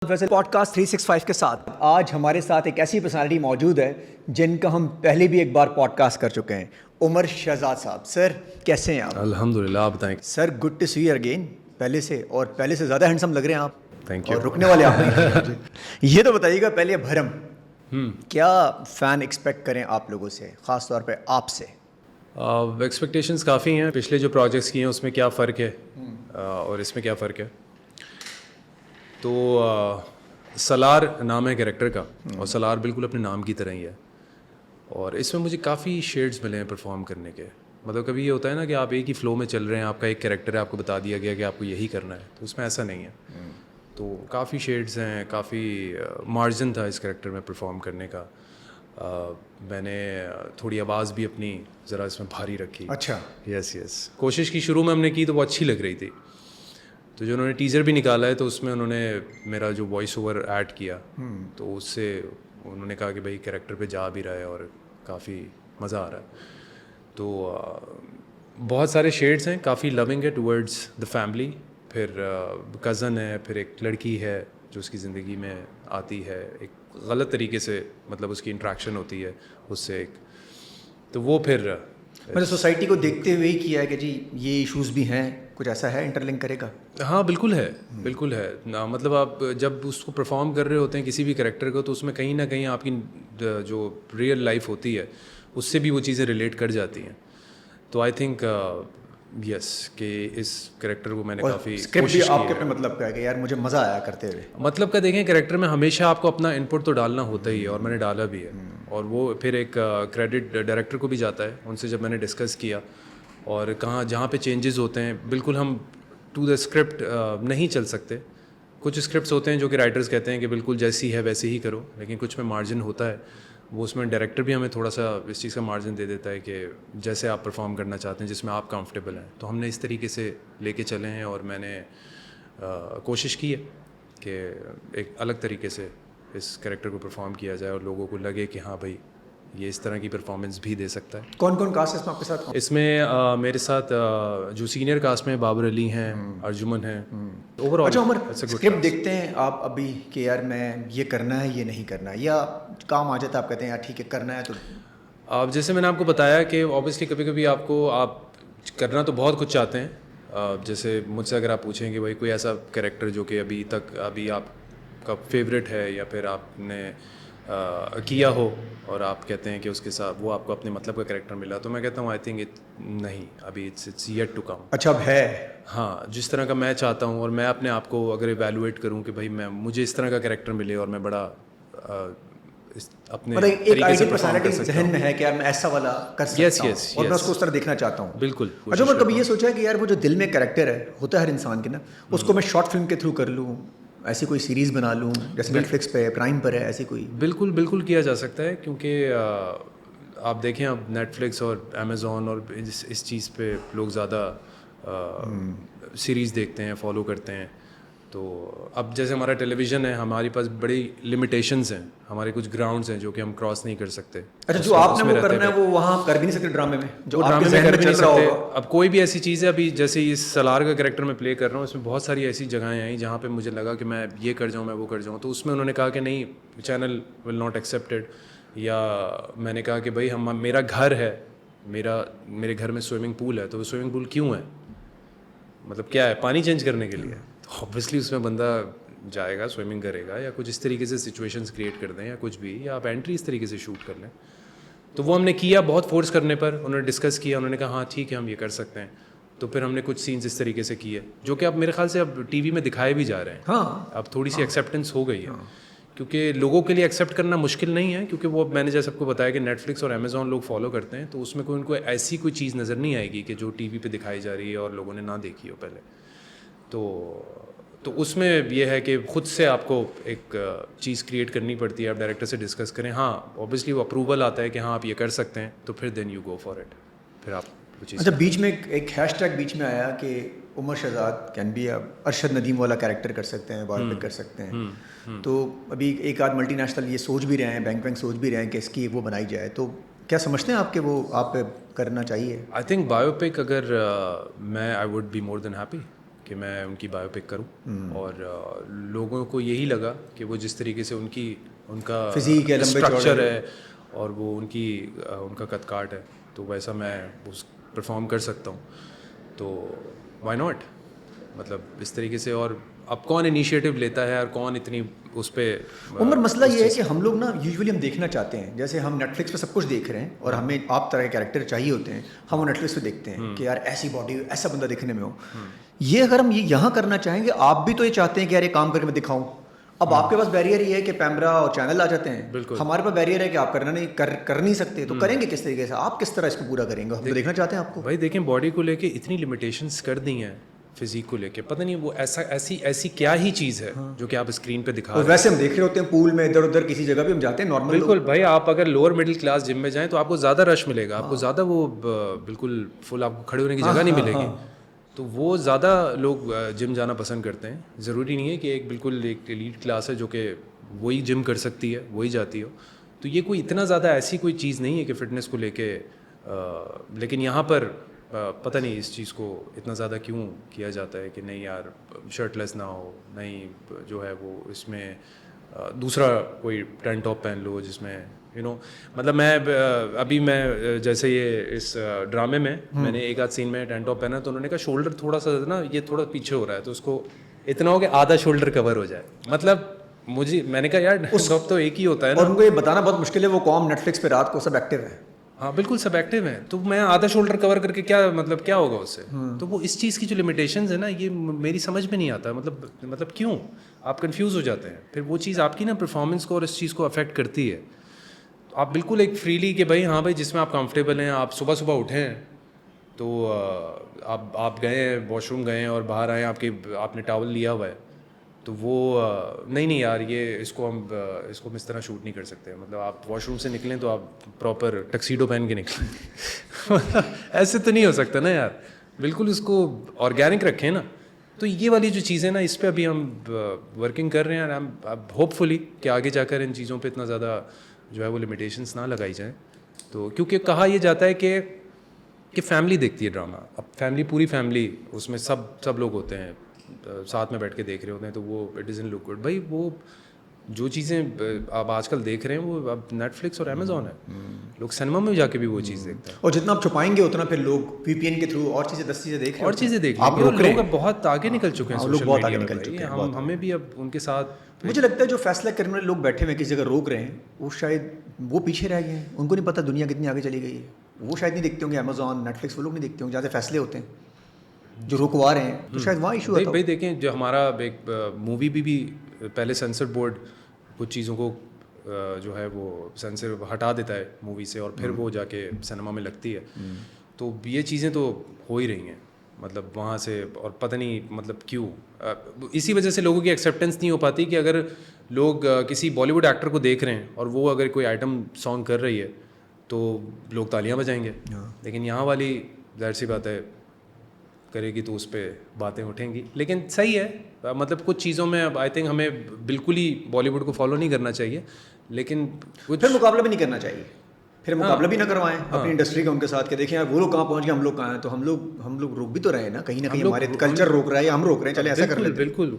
वैसे पॉडकास्ट 365 के साथ आज हमारे साथ एक ऐसी पर्सनालिटी मौजूद है जिनका हम पहले भी एक बार पॉडकास्ट कर चुके हैं। उमर शहजाद साहब, सर कैसे हैं आप? अल्हम्दुलिल्लाह, आप बताएं। Sir good to see you again. पहले से ज़्यादा हैंडसम लग रहे हैं आप। Thank you. और रुकने वाले आप नहीं। ये तो बताइएगा पहले भरम, क्या फ़ैन एक्सपेक्ट करें आप लोगों से, ख़ास तौर पे आपसे? एक्सपेक्टेशंस काफ़ी हैं। पिछले जो प्रोजेक्ट्स किए हैं उसमें क्या फ़र्क है और इसमें क्या फ़र्क है। तो सलार नाम है कैरेक्टर का, और सलार बिल्कुल अपने नाम की तरह ही है। और इसमें मुझे काफ़ी शेड्स मिले हैं परफॉर्म करने के। मतलब कभी ये होता है ना कि आप एक ही फ़्लो में चल रहे हैं, आपका एक कैरेक्टर है, आपको बता दिया गया कि आपको यही करना है, तो उसमें ऐसा नहीं है। तो काफ़ी शेड्स हैं, काफ़ी मार्जिन था इस कैरेक्टर में परफॉर्म करने का। मैंने थोड़ी आवाज़ भी अपनी ज़रा इसमें भारी रखी। अच्छा। यस, कोशिश की शुरू में हमने की तो वो अच्छी लग रही थी। तो जो उन्होंने टीज़र भी निकाला है तो उसमें उन्होंने मेरा जो वॉइस ओवर ऐड किया, तो उससे उन्होंने कहा कि भाई कैरेक्टर पे जा भी रहा है और काफ़ी मज़ा आ रहा है। तो बहुत सारे शेड्स हैं, काफ़ी लविंग है टुवर्ड्स द फैमिली। फिर कज़न है, फिर एक लड़की है जो उसकी ज़िंदगी में आती है एक गलत तरीके से, मतलब उसकी इंट्रैक्शन होती है उससे एक, तो वो फिर मतलब सोसाइटी को देखते हुए ही किया है कि जी ये इश्यूज़ भी हैं, कुछ ऐसा है इंटरलिंक करेगा? हाँ बिल्कुल है, बिल्कुल है ना। मतलब आप जब उसको परफॉर्म कर रहे होते हैं किसी भी कैरेक्टर को, तो उसमें कहीं ना कहीं आपकी जो रियल लाइफ होती है उससे भी वो चीज़ें रिलेट कर जाती हैं। तो आई थिंक यस कि इस कैरेक्टर को मैंने काफ़ी स्क्रिप्ट भी आपके अपने मतलब का है कि यार मुझे मज़ा आया करते हुए? मतलब का देखें, कैरेक्टर में हमेशा आपको अपना इनपुट तो डालना होता ही है, और मैंने डाला भी है। और वो फिर एक क्रेडिट डायरेक्टर को भी जाता है। उनसे जब मैंने डिस्कस किया और कहाँ जहाँ पे चेंजेस होते हैं, बिल्कुल हम टू द स्क्रिप्ट नहीं चल सकते। कुछ स्क्रिप्ट्स होते हैं जो कि राइटर्स कहते हैं कि बिल्कुल जैसी है वैसे ही करो, लेकिन कुछ में मार्जिन होता है। वो उसमें डायरेक्टर भी हमें थोड़ा सा इस चीज़ का मार्जिन दे देता है कि जैसे आप परफॉर्म करना चाहते हैं, जिसमें आप कंफर्टेबल हैं। तो हमने इस तरीके से लेके चले हैं, और मैंने कोशिश की है कि एक अलग तरीके से इस कैरेक्टर को परफॉर्म किया जाए और लोगों को लगे कि हाँ भाई ये इस तरह की परफॉर्मेंस भी दे सकता है। कौन कौन कास्ट है इसमें आपके साथ? इसमें मेरे साथ जो सीनियर कास्ट में बाबर अली हैं, अर्जुमन हैं। ओवरऑल अच्छा उमर, स्क्रिप्ट देखते हैं आप अभी कि यार मैं ये करना है ये नहीं करना है, या काम आ जाता है आप कहते हैं यार ठीक है करना है तो? अब जैसे मैंने आपको बताया कि ऑब्वियसली कभी कभी आपको आप करना तो बहुत कुछ चाहते हैं। जैसे मुझसे अगर आप पूछें कि भाई कोई ऐसा कैरेक्टर जो कि अभी आपका फेवरेट है, या फिर आपने किया हो और आप कहते हैं कि उसके साथ वो आपको अपने मतलब का कैरेक्टर मिला, तो मैं कहता हूँ आई थिंक नहीं, अभी इट्स येट टू कम। अच्छा अब है? हाँ, जिस तरह का मैं चाहता हूँ, और मैं अपने आप को अगर इवैल्यूएट करूँ कि भाई मुझे इस तरह का कैरेक्टर मिले और मैं बड़ा अपने मतलब एक तरीके से आइडियल परफॉर्म कर पर्सनालिटी सकता जहन हूँ। में है कि यार मैं ऐसा वाला कर सकता Yes, हूँ yes, और मैं yes. उसको उस तरह देखना चाहता हूँ। बिल्कुल अच्छा मैं कभी ये सोचा है कि यार वो जो दिल में कैरेक्टर है होता है हर इंसान के ना, उसको मैं शॉर्ट फिल्म के थ्रू कर लूँ, ऐसी कोई सीरीज़ बना लूँ जैसे नेटफ्लिक्स पे प्राइम पर है ऐसी कोई? बिल्कुल बिल्कुल किया जा सकता है, क्योंकि आप देखें अब नेटफ्लिक्स और अमेज़ॉन और इस चीज़ पे लोग ज़्यादा सीरीज़ देखते हैं, फॉलो करते हैं। तो अब जैसे हमारा टेलीविज़न है, हमारे पास बड़ी लिमिटेशंस हैं, हमारे कुछ ग्राउंड्स हैं जो कि हम क्रॉस नहीं कर सकते। अच्छा जो आपने वो करना है वो वहाँ कर भी नहीं सकते ड्रामे में, जो वो आपके ड्रामे में जहन कर में भी चल नहीं रहा सकते। होगा? अब कोई भी ऐसी चीज़ है, अभी जैसे इस सलार का कैरेक्टर मैं प्ले कर रहा हूँ, इसमें बहुत सारी ऐसी जगहें आई जहाँ पे मुझे लगा कि मैं ये कर जाऊँ, मैं वो कर जाऊँ, तो उसमें उन्होंने कहा कि नहीं, चैनल विल नॉट एक्सेप्टेड। या मैंने कहा कि भाई मेरा घर है, मेरे घर में स्विमिंग पूल है, तो वो स्विमिंग पूल क्यों है, मतलब क्या है, पानी चेंज करने के लिए? तो ऑब्वियसली उसमें बंदा जाएगा, स्विमिंग करेगा, या कुछ इस तरीके से सिचुएशंस क्रिएट कर दें, या कुछ भी, या आप एंट्री इस तरीके से शूट कर लें। तो वो हमने किया, बहुत फोर्स करने पर उन्होंने डिस्कस किया, उन्होंने कहा हाँ ठीक है हम ये कर सकते हैं। तो फिर हमने कुछ सीन्स इस तरीके से किए जो कि अब मेरे ख्याल से अब टीवी में दिखाए भी जा रहे हैं। हाँ अब थोड़ी सी एक्सेप्टेंस हो गई है, क्योंकि लोगों के लिए एक्सेप्ट करना मुश्किल नहीं है, क्योंकि वो मैंने जैसे आपको बताया कि नेटफ्लिक्स और अमेज़ॉन लोग फॉलो करते हैं, तो उसमें कोई उनको ऐसी कोई चीज़ नज़र नहीं आएगी कि जो टीवी पे दिखाई जा रही है और लोगों ने ना देखी हो पहले। तो उसमें यह है कि ख़ुद से आपको एक चीज़ क्रिएट करनी पड़ती है, आप डायरेक्टर से डिस्कस करें। हाँ ऑब्वियसली वो अप्रूवल आता है कि हाँ आप ये कर सकते हैं, तो फिर then you go for it, फिर आप वो चीज़। अच्छा बीच में एक हैशटैग बीच में आया कि उमर शहजाद कैन बी अरशद नदीम वाला कैरेक्टर कर सकते हैं, बायोपिक कर सकते हैं। तो अभी एक आध मल्टीनेशनल ये सोच भी रहे हैं, बैंक सोच भी रहे हैं कि इसकी वो बनाई जाए, तो क्या समझते हैं आपके वो आप करना चाहिए? आई थिंक बायोपिक अगर मैं I would be more than happy कि मैं उनकी बायोपिक करूं और लोगों को यही लगा कि वो जिस तरीके से उनका फिजिक है, लंबे स्ट्रक्चर चौड़े है और वो उनका कद काट है, तो वैसा मैं उस परफॉर्म कर सकता हूँ, तो व्हाई नॉट, मतलब इस तरीके से। और अब कौन इनिशिएटिव लेता है और कौन इतनी उस पर उमर, मसला ये है कि हम लोग ना यूजुअली हम देखना चाहते हैं, जैसे हम नेटफ्लिक्स पे सब कुछ देख रहे हैं और हमें आप तरह के कैरेक्टर चाहिए होते हैं, हम वो नेटफ्लिक्स पे देखते हैं कि यार ऐसी बॉडी, ऐसा बंदा दिखने में हो। ये अगर हम ये यहाँ करना चाहेंगे, आप भी तो ये चाहते हैं कि यार ये काम करके मैं दिखाऊं। अब आपके पास बैरियर ये है कि पैमरा और चैनल आ जाते हैं, हमारे पास बैरियर है कि आप कर नहीं सकते, तो करेंगे किस तरीके से? आप किस तरह इसको पूरा करेंगे? हम तो देखना चाहते हैं आपको। भाई देखें, बॉडी को लेके इतनी लिमिटेशंस कर दी हैं, फिजिक को लेके, पता नहीं वो ऐसी क्या ही चीज़ है जो कि आप स्क्रीन पे दिखा रहे हैं। वैसे हम देख रहे होते हैं पूल में, इधर उधर किसी जगह भी हम जाते हैं नॉर्मल। बिल्कुल भाई, आप अगर लोअर मिडिल क्लास जिम में जाएं तो आपको ज़्यादा रश मिलेगा, आपको ज़्यादा वो बिल्कुल फुल आपको खड़े होने की जगह नहीं मिलेगी, तो वो ज़्यादा लोग जिम जाना पसंद करते हैं। ज़रूरी नहीं है कि बिल्कुल एक एलीट क्लास है जो कि वही जिम कर सकती है, वही जाती हो, तो ये कोई इतना ज़्यादा ऐसी कोई चीज़ नहीं है कि फ़िटनेस को लेके। लेकिन यहाँ पर पता नहीं इस चीज़ को इतना ज़्यादा क्यों किया जाता है कि नहीं यार शर्टलेस ना हो, नहीं जो है वो इसमें दूसरा कोई टैंक टॉप पहन लो जिसमें मतलब मैं जैसे ये इस ड्रामे में मैंने एक आध सीन में टैंक टॉप पहना, तो उन्होंने कहा शोल्डर थोड़ा सा ना ये थोड़ा पीछे हो रहा है, तो उसको इतना हो कि आधा शोल्डर कवर हो जाए। मतलब मैंने कहा यार टैंक टॉप तो एक ही होता है ना। और उनको ये बताना बहुत मुश्किल है, वो कॉम नेटफ्लिक्स पे रात को सब एक्टिव है। हाँ बिल्कुल, सब एक्टिव हैं, तो मैं आधा शोल्डर कवर करके क्या होगा उससे? तो वो इस चीज़ की जो लिमिटेशंस है ना, ये मेरी समझ में नहीं आता। मतलब क्यों आप कंफ्यूज हो जाते हैं, फिर वो चीज़ आपकी ना परफॉर्मेंस को और इस चीज़ को अफेक्ट करती है। तो आप बिल्कुल एक फ्रीली कि भाई हाँ भाई जिसमें आप कंफर्टेबल हैं, आप सुबह सुबह उठें तो आप गए वॉशरूम गए और बाहर आए, आपने टॉवल लिया हुआ है, तो वो नहीं यार ये इसको हम इस तरह शूट नहीं कर सकते। मतलब आप वॉशरूम से निकलें तो आप प्रॉपर टक्सीडो पहन के निकलें ऐसे तो नहीं हो सकता ना यार, बिल्कुल इसको ऑर्गेनिक रखें ना। तो ये वाली जो चीज़ें ना, इस पे अभी हम वर्किंग कर रहे हैं, अब होपफुली कि आगे जाकर इन चीज़ों पे इतना ज़्यादा जो है वो लिमिटेशंस ना लगाई जाए। तो क्योंकि कहा यह जाता है कि फैमिली देखती है ड्रामा, अब पूरी फैमिली उसमें सब लोग होते हैं, साथ में बैठ के देख रहे होते हैं, तो वो इट डजंट लुक गुड। भाई वो जो चीज़ें आप आजकल देख रहे हैं वो अब नेटफ्लिक्स और अमेज़ॉन है, लोग सिनेमा में जाके भी वो चीज़ देखते हैं। और जितना आप छुपाएंगे उतना फिर लोग VPN के थ्रू और चीज़ें 10 चीज़ें देख रहे हैं, और चीज़ें देख आप लोग अब बहुत आगे निकल चुके हैं, लोग बहुत आगे निकल चुके हैं। हमें भी अब उनके साथ मुझे लगता है जो फैसला करने वाले लोग बैठे हुए किसी जगह रोक रहे हैं, वो शायद वो पीछे रह गए हैं, उनको नहीं पता दुनिया कितनी आगे चली गई है। वो शायद नहीं देखते होंगे अमेज़ॉन नेटफ्लिक्स, वो लोग नहीं देखते होंगे, ज़्यादा फैसले होते हैं जो रुकवा रहे हैं, तो शायद वहाँ इशू होता है। भाई देखें, जो हमारा एक मूवी भी पहले सेंसर बोर्ड कुछ चीज़ों को जो है वो सेंसर हटा देता है मूवी से और फिर वो जाके सिनेमा में लगती है, तो ये चीज़ें तो हो ही रही हैं मतलब वहाँ से। और पता नहीं मतलब क्यों इसी वजह से लोगों की एक्सेप्टेंस नहीं हो पाती कि अगर लोग किसी बॉलीवुड एक्टर को देख रहे हैं और वो अगर कोई आइटम सॉन्ग कर रही है तो लोग तालियां बजाएंगे, लेकिन यहाँ वाली जाहिर सी बात है करेगी तो उस पर बातें उठेंगी। लेकिन सही है, मतलब कुछ चीज़ों में अब आई थिंक हमें बिल्कुल ही बॉलीवुड को फॉलो नहीं करना चाहिए, लेकिन कुछ फिर मुकाबला भी नहीं करना चाहिए, फिर मुकाबला भी ना करवाएं अपनी इंडस्ट्री का उनके साथ कि देखें यार वो लोग कहाँ पहुँच गए, हम लोग कहाँ हैं, तो हम लोग रोक भी तो रहे हैं ना, कहीं ना कहीं हमारे कल्चर रोक रहा है या हम रोक रहे हैं, चले ऐसा कर लेते हैं। बिल्कुल